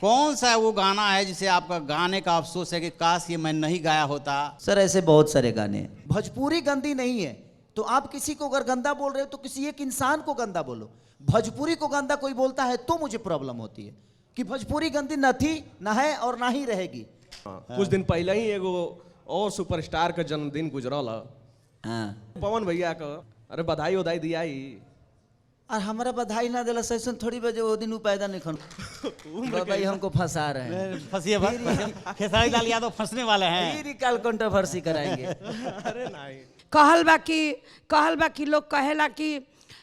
कौन सा वो गाना है जिसे आपका गाने का अफसोस है कि काश ये मैं नहीं गाया होता? सर ऐसे बहुत सारे गाने हैं। भोजपुरी गंदी नहीं है तो आप किसी को अगर गंदा बोल रहे हो तो किसी एक इंसान को गंदा बोलो। भोजपुरी को गंदा कोई बोलता है तो मुझे प्रॉब्लम होती है कि भोजपुरी गंदी न थी, न है और ना ही रहेगी। कुछ दिन पहले ही एगो और सुपरस्टार का जन्मदिन गुजरल है, पवन भैया का। अरे बधाई उधाई दिया ही और हमारा बधाई ना दिला सैसन थोड़ी बजे वो दिन पैदा नहीं खन भाई हमको फंसा रहे हैं। फंसिए खेसारी लाल यादव फंसने वाले हैं। फिर कल कंट्रोवर्सी कराएंगे। अरे नहीं, कहल बा कि लोग कहेला कि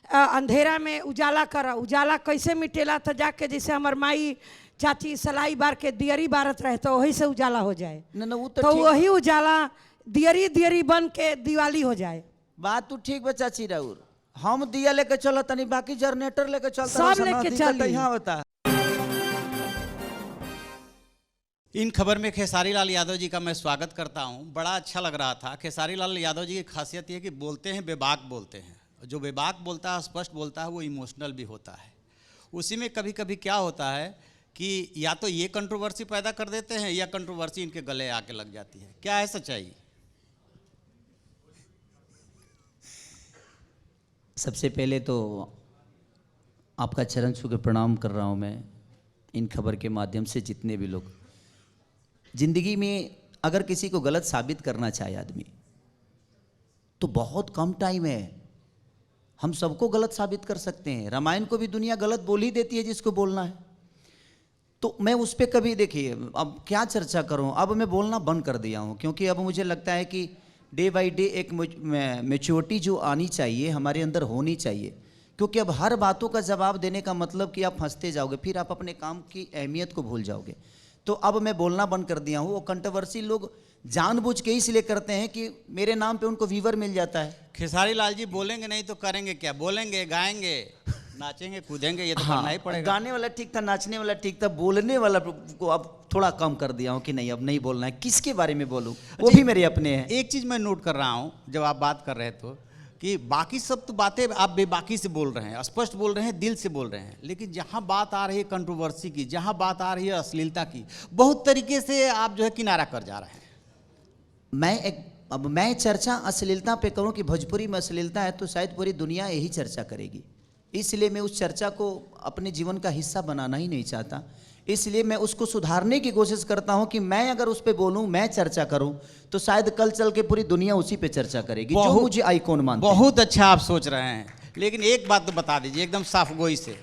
अंधेरा में उजाला करा। उजाला कैसे मिटेला? तो जाके जैसे हमार माई चाची सलाई बार के दियरी बारत रहे तो वही से उजाला हो जाए। न वो तो वही उजाला दियरी बन के दिवाली हो जाए। बात तो ठीक बा चाची राउर, हम दिया लेके चलो तनी, बाकी जनरेटर लेके चलता सब लेके चली। यहाँ होता है। इन खबर में खेसारी लाल यादव जी का मैं स्वागत करता हूं। बड़ा अच्छा लग रहा था। खेसारी लाल यादव जी की खासियत ये कि बोलते हैं बेबाक बोलते हैं। जो बेबाक बोलता है, स्पष्ट बोलता है, वो इमोशनल भी होता है। उसी में कभी कभी क्या होता है कि या तो ये कंट्रोवर्सी पैदा कर देते हैं या कंट्रोवर्सी इनके गले आके लग जाती है। क्या है सच्चाई? सबसे पहले तो आपका चरण छू के प्रणाम कर रहा हूँ मैं। इन खबर के माध्यम से जितने भी लोग जिंदगी में अगर किसी को गलत साबित करना चाहे आदमी तो बहुत कम टाइम है, हम सबको गलत साबित कर सकते हैं। रामायण को भी दुनिया गलत बोल ही देती है जिसको बोलना है। तो मैं उस पर कभी, देखिए अब क्या चर्चा करूं, अब मैं बोलना बंद कर दिया हूं क्योंकि अब मुझे लगता है कि डे बाई डे एक मैच्योरिटी जो आनी चाहिए हमारे अंदर होनी चाहिए। क्योंकि अब हर बातों का जवाब देने का मतलब कि आप फंसते जाओगे, फिर आप अपने काम की अहमियत को भूल जाओगे। तो अब मैं बोलना बंद कर दिया हूँ। वो कंट्रोवर्सी लोग जानबूझ के इसलिए करते हैं कि मेरे नाम पे उनको व्यूवर मिल जाता है। खेसारी लाल जी बोलेंगे नहीं तो करेंगे क्या? बोलेंगे, गाएंगे, नाचेंगे, कूदेंगे, ये तो करना ही पड़ेगा। गाने वाला ठीक था, नाचने वाला ठीक था, बोलने वाला को अब थोड़ा कम कर दिया हूँ कि नहीं अब नहीं बोलना है। किसके बारे में बोलूँ, वो भी मेरे अपने हैं। एक चीज़ मैं नोट कर रहा हूँ जब आप बात कर रहे थे कि बाकी सब तो बातें आप बेबाकी से बोल रहे हैं, स्पष्ट बोल रहे हैं, दिल से बोल रहे हैं, लेकिन जहाँ बात आ रही है कंट्रोवर्सी की, जहाँ बात आ रही है अश्लीलता की, बहुत तरीके से आप जो है किनारा कर जा रहे हैं। अब मैं चर्चा अश्लीलता पे करूँ कि भोजपुरी में अश्लीलता है तो शायद पूरी दुनिया यही चर्चा करेगी। इसलिए मैं उस चर्चा को अपने जीवन का हिस्सा बनाना ही नहीं चाहता। इसलिए मैं उसको सुधारने की कोशिश करता हूं कि मैं अगर उस पर बोलूं, मैं चर्चा करूं तो शायद कल चल के पूरी दुनिया उसी पे चर्चा करेगी जो मुझे आइकॉन मानते हैं। बहुत अच्छा आप सोच रहे हैं, लेकिन एक बात तो बता दीजिए एकदम साफ गोई से,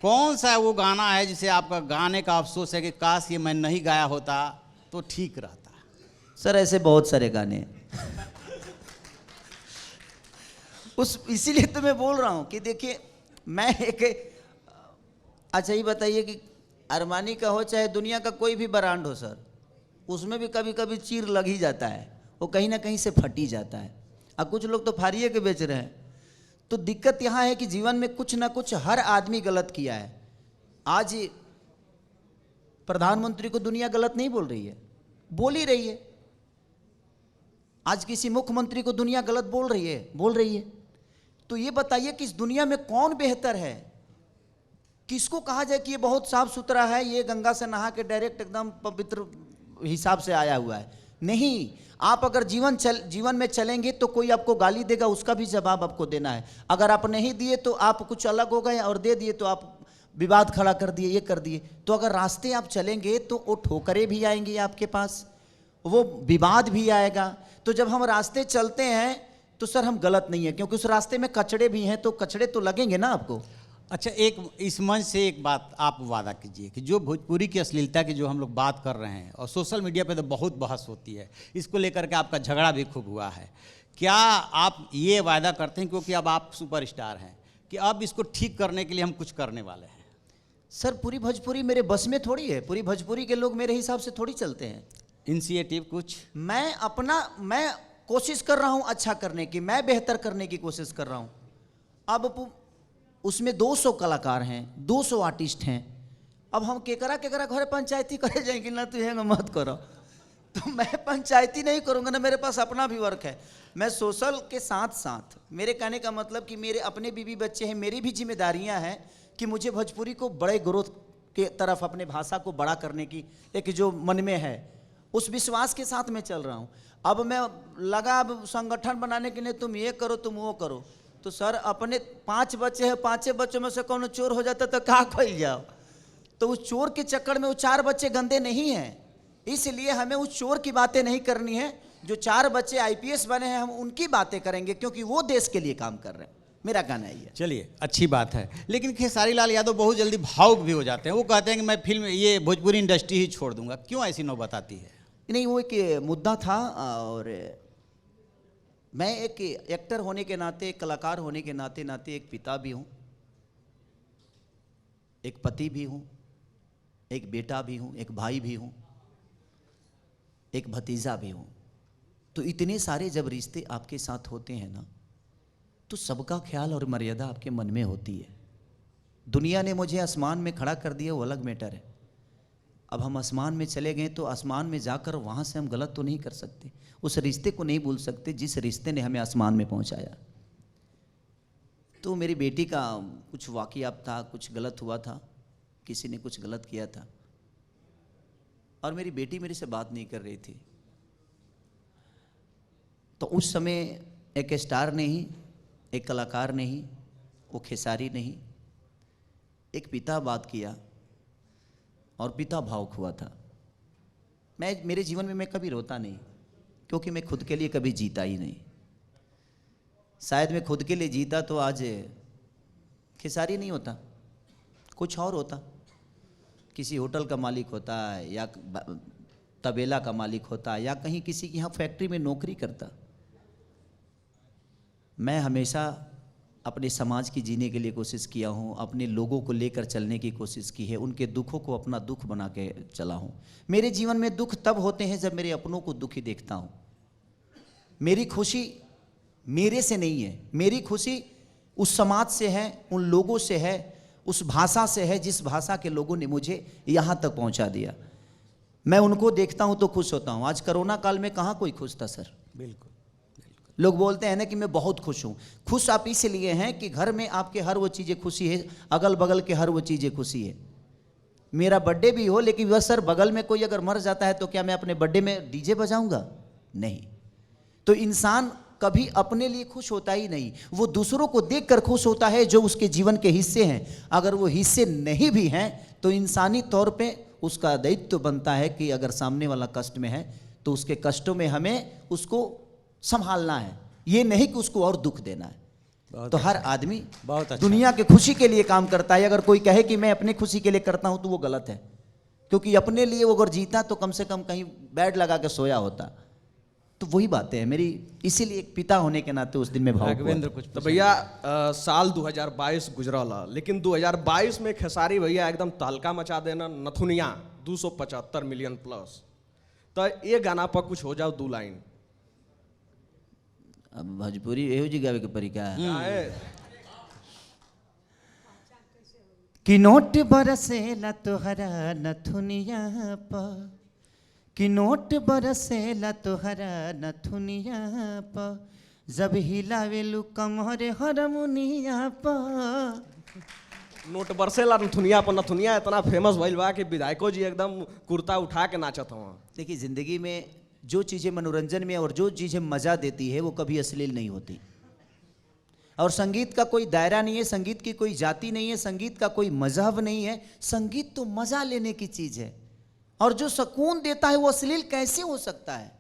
कौन सा वो गाना है जिसे आपका गाने का अफसोस है कि काश ये मैं नहीं गाया होता तो ठीक रहता? सर ऐसे बहुत सारे गाने हैं। इसीलिए तो मैं बोल रहा हूं कि देखिए मैं एक, अच्छा ये बताइए कि अरमानी का हो चाहे दुनिया का कोई भी ब्रांड हो सर, उसमें भी कभी कभी चीर लग ही जाता है, वो कहीं ना कहीं से फट ही जाता है। और कुछ लोग तो फाड़िए के बेच रहे हैं। तो दिक्कत यहाँ है कि जीवन में कुछ ना कुछ हर आदमी गलत किया है। आज प्रधानमंत्री को दुनिया गलत नहीं बोल रही है, बोल ही रही है। आज किसी मुख्यमंत्री को दुनिया गलत बोल रही है। तो ये बताइए कि इस दुनिया में कौन बेहतर है? किसको कहा जाए कि ये बहुत साफ सुथरा है, ये गंगा से नहा के डायरेक्ट एकदम पवित्र हिसाब से आया हुआ है? नहीं। आप अगर जीवन में चलेंगे तो कोई आपको गाली देगा, उसका भी जवाब आपको देना है। अगर आप नहीं दिए तो आप कुछ अलग हो गए, और दे दिए तो आप विवाद खड़ा कर दिए, ये कर दिए। तो अगर रास्ते आप चलेंगे तो वो ठोकरें भी आएंगी आपके पास, वो विवाद भी आएगा। तो जब हम रास्ते चलते हैं तो सर हम गलत नहीं है, क्योंकि उस रास्ते में कचड़े भी हैं, तो कचड़े तो लगेंगे ना आपको। अच्छा, एक इस मंच से एक बात आप वादा कीजिए कि जो भोजपुरी की अश्लीलता की जो हम लोग बात कर रहे हैं, और सोशल मीडिया पे तो बहुत बहस होती है, इसको लेकर के आपका झगड़ा भी खूब हुआ है, क्या आप ये वादा करते हैं, क्योंकि अब आप सुपरस्टार हैं, कि अब इसको ठीक करने के लिए हम कुछ करने वाले हैं? सर पूरी भोजपुरी मेरे बस में थोड़ी है, पूरी भोजपुरी के लोग मेरे हिसाब से थोड़ी चलते हैं। इनिशिएटिव कुछ मैं कोशिश कर रहा हूं अच्छा करने की, मैं बेहतर करने की कोशिश कर रहा हूं। अब उसमें 200 कलाकार हैं, 200 आर्टिस्ट हैं। अब हम केकरा घर पंचायती करे जाएंगे ना, तो ये मत करो। तो मैं पंचायती नहीं करूंगा ना, मेरे पास अपना भी वर्क है। मैं सोशल के साथ साथ, मेरे कहने का मतलब कि मेरे अपने बीवी बच्चे हैं, मेरी भी जिम्मेदारियां हैं कि मुझे भोजपुरी को बड़े ग्रोथ के तरफ अपने भाषा को बड़ा करने की एक जो मन में है, उस विश्वास के साथ मैं चल रहा हूँ। अब मैं लगा अब संगठन बनाने के लिए तुम ये करो तुम वो करो, तो सर अपने 5 बच्चे हैं, 5 बच्चों में से कौन चोर हो जाता तो कहाँ खोल जाओ। तो उस चोर के चक्कर में वो 4 बच्चे गंदे नहीं हैं, इसलिए हमें उस चोर की बातें नहीं करनी है। जो 4 बच्चे आईपीएस बने हैं हम उनकी बातें करेंगे, क्योंकि वो देश के लिए काम कर रहे हैं। मेरा कहना है ये। चलिए अच्छी बात है, लेकिन खेसारी लाल यादव बहुत जल्दी भावुक भी हो जाते हैं। वो कहते हैं कि मैं फिल्म ये भोजपुरी इंडस्ट्री ही छोड़ दूंगा। क्यों ऐसी नौबत आती है? नहीं, वो एक मुद्दा था, और मैं एक एक्टर होने के नाते, एक कलाकार होने के नाते एक पिता भी हूँ, एक पति भी हूँ, एक बेटा भी हूँ, एक भाई भी हूँ, एक भतीजा भी हूँ। तो इतने सारे जब रिश्ते आपके साथ होते हैं ना, तो सबका ख्याल और मर्यादा आपके मन में होती है। दुनिया ने मुझे आसमान में खड़ा कर दिया, वो अलग मैटर है। अब हम आसमान में चले गए तो आसमान में जाकर वहाँ से हम गलत तो नहीं कर सकते, उस रिश्ते को नहीं भूल सकते जिस रिश्ते ने हमें आसमान में पहुँचाया। तो मेरी बेटी का कुछ वाक़यात था, कुछ गलत हुआ था, किसी ने कुछ गलत किया था, और मेरी बेटी मेरे से बात नहीं कर रही थी। तो उस समय एक स्टार ने ही, एक कलाकार ने ही, वो खेसारी ने ही, एक पिता बात किया और पिता भावुक हुआ था। मेरे जीवन में मैं कभी रोता नहीं, क्योंकि मैं खुद के लिए कभी जीता ही नहीं। शायद मैं खुद के लिए जीता तो आज खेसारी नहीं होता, कुछ और होता, किसी होटल का मालिक होता, या तबेला का मालिक होता, या कहीं किसी की यहाँ फैक्ट्री में नौकरी करता। मैं हमेशा अपने समाज की जीने के लिए कोशिश किया हूँ, अपने लोगों को लेकर चलने की कोशिश की है, उनके दुखों को अपना दुख बना के चला हूँ। मेरे जीवन में दुख तब होते हैं जब मेरे अपनों को दुखी देखता हूँ। मेरी खुशी मेरे से नहीं है, मेरी खुशी उस समाज से है, उन लोगों से है, उस भाषा से है जिस भाषा के लोगों ने मुझे यहाँ तक पहुँचा दिया। मैं उनको देखता हूँ तो खुश होता हूँ। आज कोरोना काल में कहाँ कोई खुश था सर? बिल्कुल। लोग बोलते हैं ना कि मैं बहुत खुश हूँ। खुश आप इसलिए हैं कि घर में आपके हर वो चीज़ें खुशी है, अगल बगल के हर वो चीज़ें खुशी है। मेरा बर्थडे भी हो, लेकिन वह सर बगल में कोई अगर मर जाता है तो क्या मैं अपने बर्थडे में डीजे बजाऊंगा? नहीं। तो इंसान कभी अपने लिए खुश होता ही नहीं, वो दूसरों को देखकर खुश होता है जो उसके जीवन के हिस्से हैं। अगर वो हिस्से नहीं भी हैं तो इंसानी तौर पे उसका दायित्व बनता है कि अगर सामने वाला कष्ट में है तो उसके कष्टों में हमें उसको संभालना है, ये नहीं कि उसको और दुख देना है। तो हर आदमी बहुत अच्छा। दुनिया के खुशी के लिए काम करता है। अगर कोई कहे कि मैं अपनी खुशी के लिए करता हूं तो वो गलत है, क्योंकि अपने लिए वो अगर जीता तो कम से कम कहीं बेड लगा के सोया होता। तो वही बातें हैं मेरी, इसीलिए एक पिता होने के नाते उस दिन में भावुक हुआ। राघवेंद्र कुछ तो भैया साल 2022 गुजरला, लेकिन 2022 में खेसारी भैया एकदम तहलका मचा देना, नथुनिया 275 मिलियन प्लस। तो ये गाना पर कुछ हो जाओ 2 लाइन। अब भोजपुरी एहो जी गावे के परिका है कि नोट बरसेला तोहरा नथुनिया पर, कि नोट बरसेला तोहरा नथुनिया पर, जब हिलावेलू कमर हरमुनिया पर। नोट बरसेला नथुनिया पर। नथुनिया इतना फेमस भइल बा कि विधायकों जी एकदम कुर्ता उठा के नाचत हवा। देखिए, जिंदगी में जो चीज़ें मनोरंजन में और जो चीज़ें मज़ा देती है वो कभी अश्लील नहीं होती। और संगीत का कोई दायरा नहीं है, संगीत की कोई जाति नहीं है, संगीत का कोई मजहब नहीं है। संगीत तो मज़ा लेने की चीज़ है, और जो सुकून देता है वो अश्लील कैसे हो सकता है?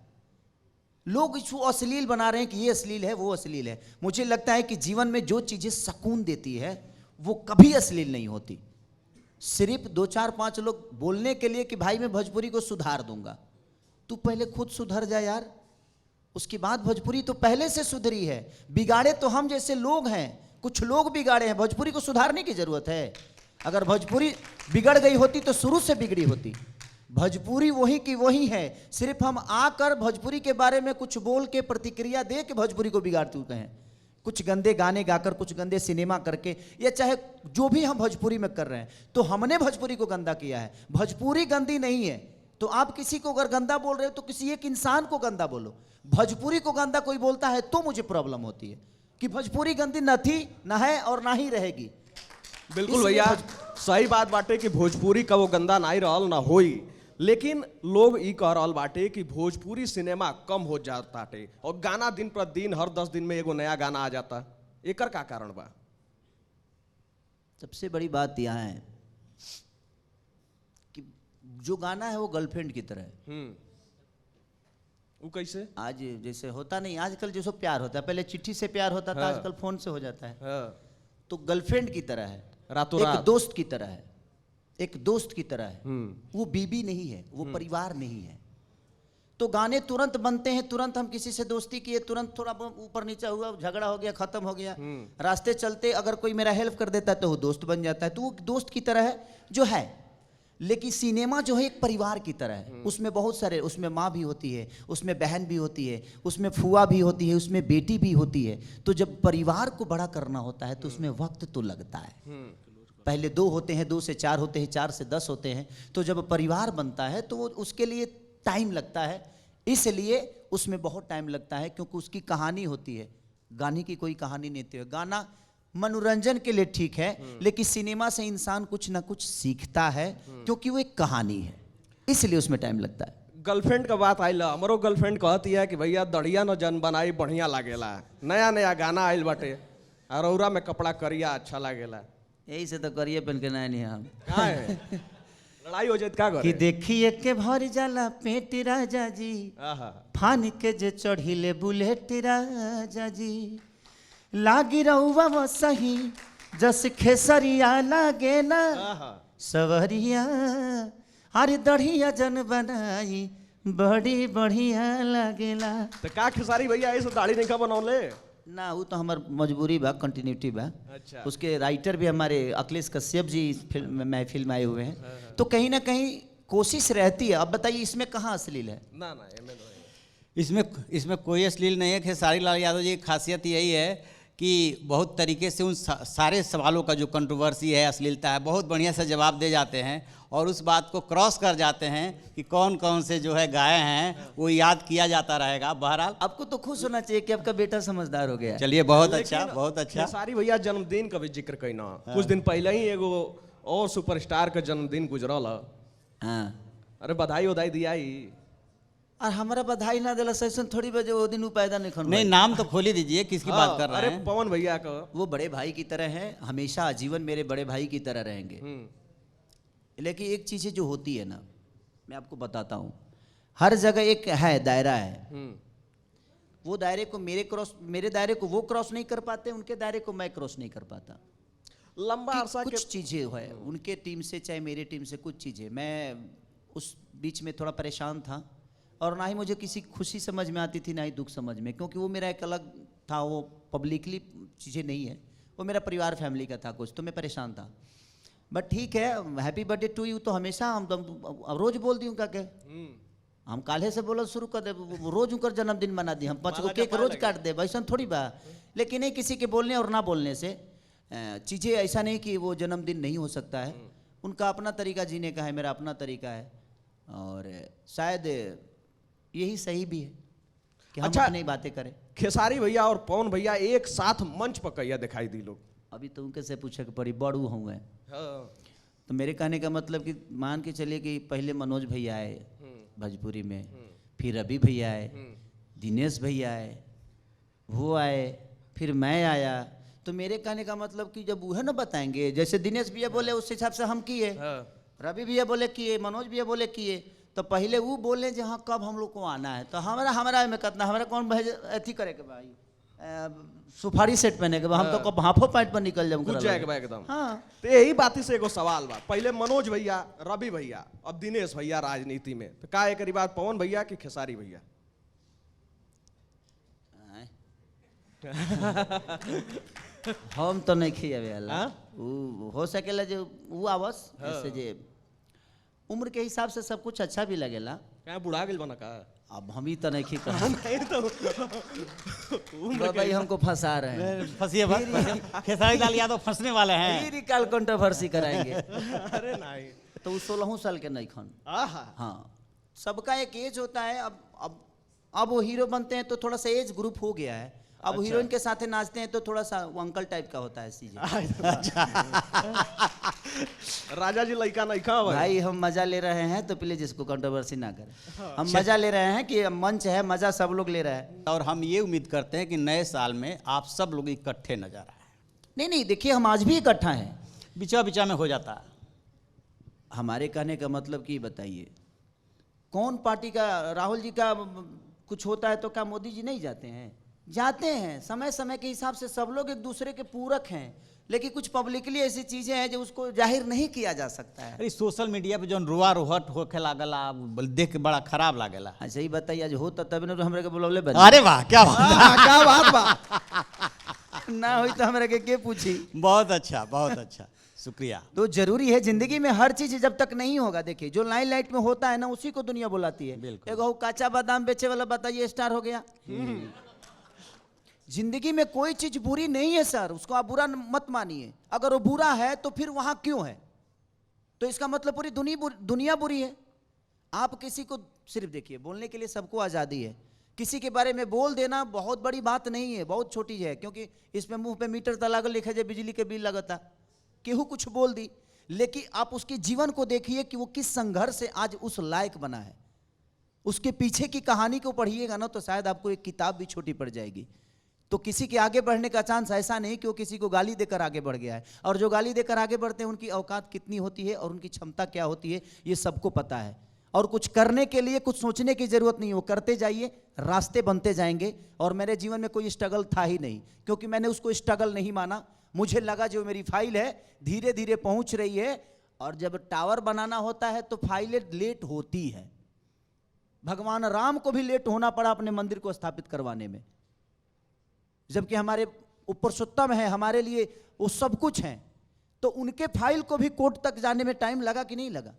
लोग इसको अश्लील बना रहे हैं कि ये अश्लील है, वो अश्लील है। मुझे लगता है कि जीवन में जो चीज़ें सुकून देती है वो कभी अश्लील नहीं होती। सिर्फ 2 4 5 लोग बोलने के लिए कि भाई मैं भोजपुरी को सुधार दूंगा, तू पहले खुद सुधर जा यार, उसके बाद भोजपुरी तो पहले से सुधरी है। बिगाड़े तो हम जैसे लोग हैं, कुछ लोग बिगाड़े हैं, भोजपुरी को सुधारने की जरूरत है। अगर भोजपुरी बिगड़ गई होती तो शुरू से बिगड़ी होती। भोजपुरी वही की वही है, सिर्फ हम आकर भोजपुरी के बारे में कुछ बोल के प्रतिक्रिया दे के भोजपुरी को बिगाड़ चुके हैं। कुछ गंदे गाने गाकर, कुछ गंदे सिनेमा करके, या चाहे जो भी हम भोजपुरी में कर रहे हैं, तो हमने भोजपुरी को गंदा किया है। भोजपुरी गंदी नहीं है। तो आप किसी को अगर गंदा बोल रहे हो तो किसी एक इंसान को गंदा बोलो। भोजपुरी को गंदा कोई बोलता है तो मुझे प्रॉब्लम होती है कि भोजपुरी गंदी न थी, न है और ना ही रहेगी। बिल्कुल इसलिए भैया, सही बात बाटे कि भोजपुरी का वो गंदा नहीं रहल ना होई, लेकिन लोग ई कह रहल बाटे कि भोजपुरी सिनेमा कम हो जाताटे और गाना दिन प्रतिदिन हर 10 दिन में एगो नया गाना आ जाता। एकर का कारण बा? सबसे बड़ी बात यहाँ है कि जो गाना है वो गर्लफ्रेंड की तरह है। वो कैसे? आज जैसे होता नहीं, आजकल जैसे प्यार होता है, पहले चिट्ठी से प्यार होता था, हाँ। आजकल फोन से हो जाता है। हाँ, तो गर्लफ्रेंड की तरह है, रातों एक रात। दोस्त की तरह है, एक दोस्त की तरह है। वो बीबी नहीं है, वो परिवार नहीं है। तो गाने तुरंत बनते हैं, तुरंत हम किसी से दोस्ती किए, तुरंत थोड़ा ऊपर नीचे हुआ, झगड़ा हो गया, खत्म हो गया। रास्ते चलते अगर कोई मेरा हेल्प कर देता है तो वो दोस्त बन जाता है। तो वो दोस्त की तरह है जो है। लेकिन सिनेमा जो है एक परिवार की तरह है। उसमें बहुत सारे, उसमें माँ भी होती है, उसमें बहन भी होती है, उसमें फुआ भी होती है, उसमें बेटी भी होती है। तो जब परिवार को बड़ा करना होता है तो उसमें वक्त तो लगता है। पहले 2 होते हैं, 2 से 4 होते हैं, 4 से 10 होते हैं। तो जब परिवार बनता है तो उसके लिए टाइम लगता है। इसलिए उसमें बहुत टाइम लगता है, क्योंकि उसकी कहानी होती है। गाने की कोई कहानी नहीं होती है। गाना मनोरंजन के लिए ठीक है, लेकिन सिनेमा से इंसान कुछ ना कुछ सीखता है, क्योंकि वो एक कहानी है, इसलिए उसमें टाइम लगता है। गर्लफ्रेंड का बात आइल, हमारो गर्लफ्रेंड कहती है कि भैया दड़िया न जन बनाई बढ़िया लागेला, नया नया गाना आइल बाटे, अरौरा में कपड़ा करिया अच्छा लागेला। यही से तो करिए पहन के नहीं हम कहाँ है? लड़ाई हो जाए का कि करे? देखिए के भर जाला पेट राजा जी, आहा, फान के जे चढ़िले बुलेट राजा जी, लागी रहुआ वो सही जस खेसरिया लागे ना आहा। सवरिया, अरे दढ़िया जन बनाई बड़ी बढ़िया लागेला। तो का खेसारी भैया ऐसे दाढ़ी नहीं का बनौले? ना वो तो हमार मजबूरी बा, कंटिन्यूटी बा। अच्छा। उसके राइटर भी हमारे अखिलेश कश्यप जी महफिल में आए हुए हैं। तो कहीं ना कहीं कोशिश रहती है। अब बताइए इसमें कहाँ अश्लील है? ना ना एमे नहीं। इसमें कोई अश्लील नहीं है। खेसारी लाल यादव जी की खासियत यही है कि बहुत तरीके से उन सारे सवालों का जो कंट्रोवर्सी है, अश्लीलता है, बहुत बढ़िया से जवाब दे जाते हैं और उस बात को क्रॉस कर जाते हैं कि कौन कौन से जो है गाए हैं वो याद किया जाता रहेगा। बहरहाल आपको तो खुश होना चाहिए कि आपका बेटा समझदार हो गया है। चलिए, बहुत अच्छा, लेकिन बहुत अच्छा। खेसारी भैया जन्मदिन का भी जिक्र कैना। कुछ दिन पहले ही एगो और सुपरस्टार का जन्मदिन गुजरल। हाँ, अरे बधाई उधाई दिया ही। और हमारा बधाई ना दिला सैसन थोड़ी बजे वो दिन वो पैदा नहीं खन नहीं, नाम तो खोल ही दीजिए, किसकी बात कर रहे अरे हैं? पवन भैया का। वो बड़े भाई की तरह हैं, हमेशा आजीवन मेरे बड़े भाई की तरह रहेंगे। लेकिन एक चीज़ें जो होती है ना, मैं आपको बताता हूँ, हर जगह एक है दायरा है। वो दायरे को मेरे दायरे को वो क्रॉस नहीं कर पाते, उनके दायरे को मैं क्रॉस नहीं कर पाता। लंबा कि अरसा के कुछ चीज़ें है उनके टीम से चाहे मेरे टीम से, कुछ चीज़ें मैं उस बीच में थोड़ा परेशान था और ना ही मुझे किसी खुशी समझ में आती थी ना ही दुख समझ में, क्योंकि वो मेरा एक अलग था, वो पब्लिकली चीज़ें नहीं है, वो मेरा परिवार फैमिली का था कुछ, तो मैं परेशान था। बट ठीक है, हैप्पी बर्थडे टू यू तो हमेशा हम रोज बोल दी का के हम काल्हे से बोल शुरू कर दे, रोज उनकर जन्मदिन मना दी, हम 5 गो केक रोज काट दे, वैसा थोड़ी बा। लेकिन नहीं, किसी के बोलने और ना बोलने से चीज़ें ऐसा नहीं कि वो जन्मदिन नहीं हो सकता है। उनका अपना तरीका जीने का है, मेरा अपना तरीका है, और शायद यही सही भी है कि हम अच्छा, अपनी बातें करें। खेसारी भैया और पवन भैया एक साथ मंच पर कैया दिखाई दी लोग। अभी तो उनके से पूछे कि बड़ी बड़ू हूँ मैं, तो मेरे कहने का मतलब कि मान के चलिए कि पहले मनोज भैया आए भोजपुरी में, फिर रवि भैया आए, दिनेश भैया आए, वो आए, फिर मैं आया। तो मेरे कहने का मतलब कि जब वह ना बताएंगे, जैसे दिनेश भैया बोले उस हिसाब से हम किए, रवि भैया बोले किए, मनोज भैया बोले किए, तो पहले वो बोले जहाँ कब हम लोग को आना है। तो हमारा में कितना, हमारा कौन अथी करे के भाई, सुपारी सेट पहने के बाद हम तो कब हाफो पैंट पर निकल जाऊँ कुछ जाएगा एकदम। हाँ, तो यही बात से एगो सवाल बा, पहले मनोज भैया, रवि भैया, अब दिनेश भैया राजनीति में, तो का एक बात पवन भैया की खेसारी भैया? हम तो नहीं खियावे वाला। वो हो सकेला जो वो आवस जैसे जे उम्र के हिसाब से सब कुछ अच्छा भी लगेला। क्या बुढ़ा गेल बना का? अब हम ही तो नहीं खिया नहीं तो भाई हमको फंसा रहे हैं, फंसिए बस, खेसारी लाल यादव फंसने वाले हैं। फिर कल कंट्रोवर्सी कराएंगे। अरे नहीं तो वो 16 साल के नहीं खन। आहा, हाँ, सबका एक एज होता है। अब वो हीरो बनते हैं तो थोड़ा सा एज ग्रुप हो गया है। अब हीरोइन के साथ नाचते हैं तो थोड़ा सा वो अंकल टाइप का होता है सीजे। राजा जी लड़का नहीं खा भाई हम मजा ले रहे हैं तो प्लीज इसको कंट्रोवर्सी ना करें। हम मजा ले रहे हैं कि मंच है, मजा सब लोग ले रहे हैं। और हम ये उम्मीद करते हैं कि नए साल में आप सब लोग इकट्ठे नजर आए। नहीं नहीं, देखिए हम आज भी इकट्ठा हैं। बिचा बिचा में हो जाता है। हमारे कहने का मतलब कि बताइए, कौन पार्टी का, राहुल जी का कुछ होता है तो क्या मोदी जी नहीं जाते हैं? जाते हैं। समय समय के हिसाब से सब लोग एक दूसरे के पूरक हैं, लेकिन कुछ पब्लिकली ऐसी चीजें हैं जो उसको जाहिर नहीं किया जा सकता है। अरे सोशल मीडिया पे जो रुआ रोहट होके लागला, देख के बड़ा खराब लागेला। अच्छा ही बताइए, आज होता तब न तो हमरे के बुलवले बन। अरे वाह, क्या बात। क्या बात बा। ना हुई तो हमरे के पूछी। बहुत अच्छा, बहुत अच्छा, शुक्रिया। तो जरूरी है जिंदगी में हर चीज जब तक नहीं होगा। देखिए जो लाइन लाइट में होता है ना, उसी को दुनिया बुलाती है। बिल्कुल। एगो काचा बादाम बेचे वाला बताइए स्टार हो गया। जिंदगी में कोई चीज बुरी नहीं है सर, उसको आप बुरा मत मानिए। अगर वो बुरा है तो फिर वहां क्यों है? तो इसका मतलब पूरी दुनिया बुरी है। आप किसी को सिर्फ देखिए, बोलने के लिए सबको आजादी है। किसी के बारे में बोल देना बहुत बड़ी बात नहीं है, बहुत छोटी है, क्योंकि इसमें मुंह पे मीटर तलाक लिखा जाए, बिजली के बिल लगता, केहू कुछ बोल दी। लेकिन आप उसके जीवन को देखिए कि वो किस संघर्ष से आज उस लायक बना है। उसके पीछे की कहानी को पढ़िएगा ना तो शायद आपको एक किताब भी छोटी पड़ जाएगी। तो किसी के आगे बढ़ने का चांस ऐसा नहीं कि वो किसी को गाली देकर आगे बढ़ गया है। और जो गाली देकर आगे बढ़ते हैं उनकी औकात कितनी होती है और उनकी क्षमता क्या होती है, ये सबको पता है। और कुछ करने के लिए कुछ सोचने की जरूरत नहीं, वो करते जाइए, रास्ते बनते जाएंगे। और मेरे जीवन में कोई स्ट्रगल था ही नहीं, क्योंकि मैंने उसको स्ट्रगल नहीं माना। मुझे लगा जो मेरी फाइल है धीरे धीरे पहुंच रही है, और जब टावर बनाना होता है तो फाइलें लेट होती है। भगवान राम को भी लेट होना पड़ा अपने मंदिर को स्थापित करवाने में, जबकि हमारे पुरुषोत्तम है, हमारे लिए वो सब कुछ हैं। तो उनके फाइल को भी कोर्ट तक जाने में टाइम लगा कि नहीं लगा?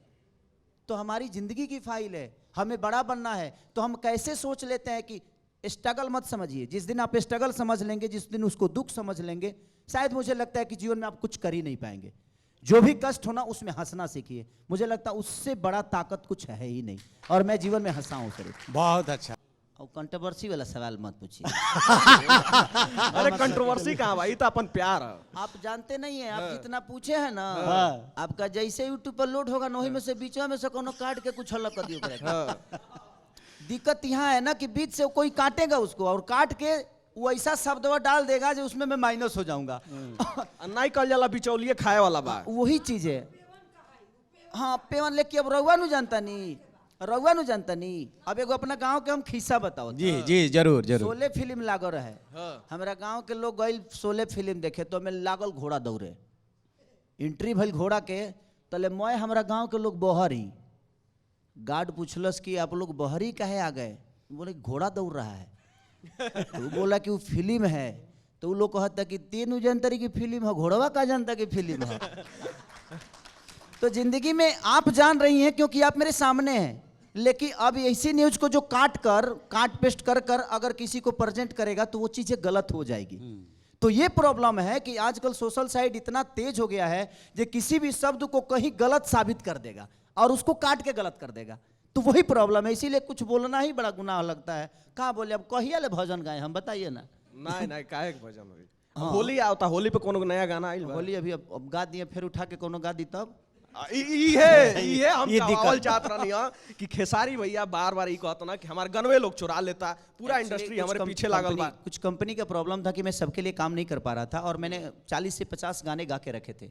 तो हमारी जिंदगी की फाइल है, हमें बड़ा बनना है। तो हम कैसे सोच लेते हैं कि स्ट्रगल मत समझिए। जिस दिन आप स्ट्रगल समझ लेंगे, जिस दिन उसको दुख समझ लेंगे, शायद मुझे लगता है कि जीवन में आप कुछ कर ही नहीं पाएंगे। जो भी कष्ट होना उसमें हंसना सीखिए। मुझे लगता है उससे बड़ा ताकत कुछ है ही नहीं, और मैं जीवन में हंसा हूं सर। बहुत अच्छा। और कंट्रोवर्सी वाला सवाल मत पूछिए। अरे कंट्रोवर्सी कहाँ भाई, तो अपन प्यार है। आप जानते नहीं है, आप जितना पूछे हैं ना, आपका जैसे यूट्यूब पर लोड होगा नही में से बीचवा में से कोनो काट के कुछ अलग कर दियो। दिक्कत यहाँ है ना कि बीच से कोई काटेगा उसको, और काट के वो ऐसा शब्द डाल देगा जो उसमें मैं माइनस हो जाऊंगा। नहीं कल जाला बिचौलिए खाए वाला बा। वही चीज है। हाँ पेवन, लेकिन अब रउआ नु जानता नहीं, रउआ नु जानता नहीं। अब एगो अपना गांव के हम खिस्सा बताओ। जी जी, जरूर जरूर। शोले फिल्म लागल रहे। हमारा गांव के लोग गए शोले फिल्म देखे, तो मैं लागल घोड़ा दौड़े। एंट्री भइल घोड़ा के, तले मैं हमारा गांव के लोग बहरी। गार्ड पूछलस कि आप लोग बहरी काहे आ गए? बोले घोड़ा दौड़ रहा है। तो बोला कि वो फिल्म है। तो वो लोग कहता कि तीन जनता की फिल्म है, घोड़वा का जनता की फिल्म है। तो जिंदगी में आप जान रही हैं क्योंकि आप मेरे सामने हैं, लेकिन अब ऐसी न्यूज को जो काट पेस्ट कर अगर किसी को प्रेजेंट करेगा तो वो चीजें गलत हो जाएगी। तो ये प्रॉब्लम है कि आजकल सोशल साइड इतना तेज हो गया है जो किसी भी शब्द को कहीं गलत साबित कर देगा और उसको काट के गलत कर देगा। तो वही प्रॉब्लम है, इसीलिए कुछ बोलना ही बड़ा गुनाह लगता है। कहाँ बोले, अब कहिया ले भजन गाए हम, बताइए ना। नहीं नहीं, काहे के भजन होई। होली आवता, होली पे कोनो नया गाना आइल बा। होली अभी अब गा दिए, फिर उठा के कोनो गा दी तब। ये हम ये कहवाल चाहत रहनी कि खेसारी भैया बार बार ये कहता ना कि हमारे गनवे लोग चुरा लेता, पूरा इंडस्ट्री हमारे पीछे लागल बा। कुछ कंपनी का प्रॉब्लम था कि मैं सबके लिए काम नहीं कर पा रहा था, और मैंने 40 से 50 गाने गा के रखे थे,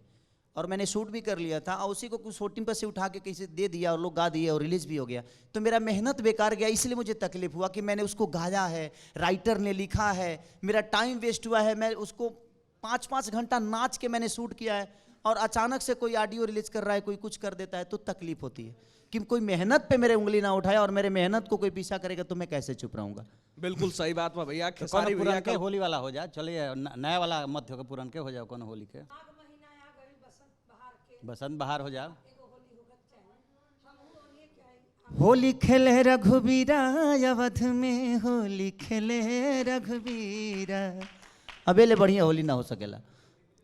और मैंने शूट भी कर लिया था, और उसी को कुछ शूटिंग पर से उठा के किसी दे दिया और लोग गा दिए और रिलीज भी हो गया। तो मेरा मेहनत बेकार गया, इसलिए मुझे तकलीफ हुआ कि मैंने उसको गाया है, राइटर ने लिखा है, मेरा टाइम वेस्ट हुआ है। मैं उसको 5-5 घंटा नाच के मैंने शूट किया है, और अचानक से कोई ऑडियो रिलीज कर रहा है, कोई कुछ कर देता है, तो तकलीफ होती है कि कोई मेहनत पे मेरे उंगली ना उठाया, और मेरे मेहनत को कोई पीछा करेगा तो मैं कैसे चुप रहूंगा। बिल्कुल सही बात बा भैया। खेसारी खेसारी भैया पुरान के होली वाला हो जाए, चलिए नया वाला मत होगा, पुरान के हो जाओ, कौन होली के बसंत बहार हो जाओ। होली खेले रघुबीरा अवध में, होली खेले रघुबीरा। अबेले बढ़िया होली ना हो सकेला।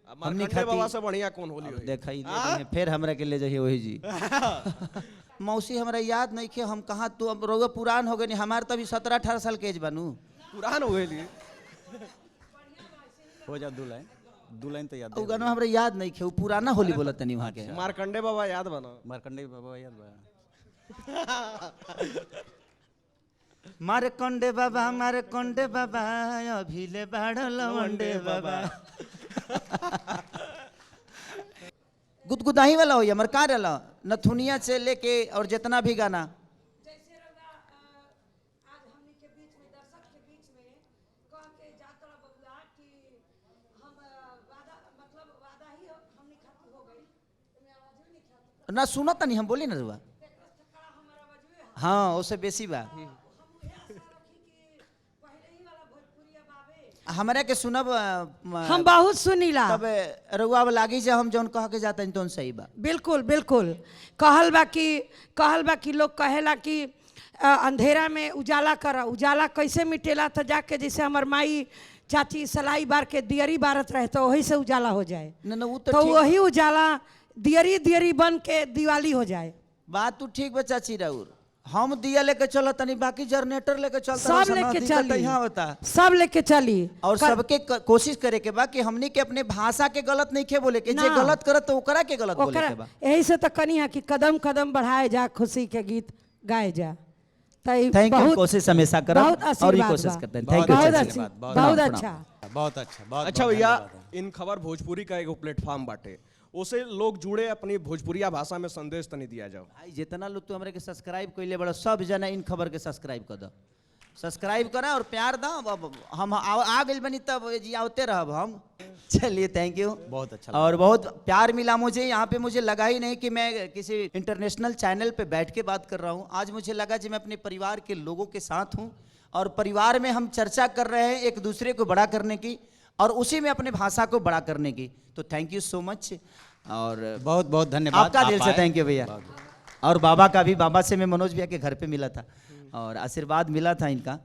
हमनी बाबा से बढ़िया कौन होली होई। देखा ही फिर हमरा के ले जाइए वही जी। मौसी हमरा याद नहीं कि हम कहाँ, तो अब रोग पुरान हो गए, हमारे तो अभी 17-18 साल के एज बनू। पुरान हो गई। हो जा दू लाइन तो याद वो गाना हमरा याद नहीं खे, वो पुराना होली बोला तनी वहाँ के। मार्कंडे बाबा याद बना। मार्कंडे बाबा याद बा। मारकंडे बाबा अभिले बाड़ लवंडे बाबा। गुदगुदाही वाला हो या मर का रहला नथुनिया से लेके और जितना भी गाना जैसे रउआ आज हमनी के बीच में दर्शक के बीच में कह के जातरा बबुआ कि हम वादा मतलब वादा ही हमनी खातिर हो गई तो मैं आवाज नहीं खाती ना सुना तनी हम बोली ना रुआ। हमारा आवाज हाँ उससे बेसी बा। हम उहे आशा रखी कि पहले ही वाला भोजपुरिया बाबे हमारा के सुनब हम बहुत सुनीला। तब रुआ लागी जे हम जौन कह के जाता तो सही बा। बिल्कुल बिल्कुल कहल बा कि लोग कहेला कि अंधेरा में उजाला कर, उजाला कैसे मिटेला तो जाके जैसे हमार माई चाची सलाई बार के दियरी बारत रहे तो वही से उजाला हो जाए। ना वो तो तो ठीक वही उजाला दियरी बन के दिवाली हो जाए। बात तू ठीक बच्चा ची राउर। हम दिया लेके चलो तनी बाकी जनरेटर लेके चलता सब लेके चली, यहाँ होता सब लेके चली और सबके कोशिश करे के बा कि हमनी के अपने भाषा के गलत नहीं खे बोले के, जे ना। गलत करत तो ओकरा के गलत बोले के बा। यही से तो कनी है कि कदम कदम बढ़ाए जा, खुशी के गीत गाए जा। थैंक यू, कोशिश हमेशा करब बहुत और ये आशीर्वाद कोशिश बा। करते हैं। थैंक यू बहुत चाचा। अच्छी, बहुत बहुत प्रणाम, अच्छा। बहुत अच्छा, बहुत अच्छा बहुत भैया, धन्यवाद। इन खबर भोजपुरी का एगो प्लेटफॉर्म बाटे, उसे लोग जुड़े अपनी भोजपुरिया भाषा में संदेश तनी दिया जाओ। भाई जितना लोग तो हमरे के सब्सक्राइब कइले बड़ा सब जना इन खबर के सब्सक्राइब कर दो, सब्सक्राइब करा और प्यार दो। अब हम आ गइल बनी तब जी आवते रहब हम। चलिए थैंक यू, बहुत अच्छा और बहुत प्यार मिला मुझे यहाँ पे। मुझे लगा ही नहीं कि मैं किसी इंटरनेशनल चैनल पे बैठ के बात कर रहा हूँ। आज मुझे लगा कि मैं अपने परिवार के लोगों के साथ हूँ और परिवार में हम चर्चा कर रहे हैं एक दूसरे को बड़ा करने की और उसी में अपने भाषा को बड़ा करने की। तो थैंक यू सो मच और बहुत बहुत धन्यवाद आपका दिल आप से आए। थैंक यू भैया। और बाबा का भी, बाबा से मैं मनोज भैया के घर पे मिला था और आशीर्वाद मिला था इनका।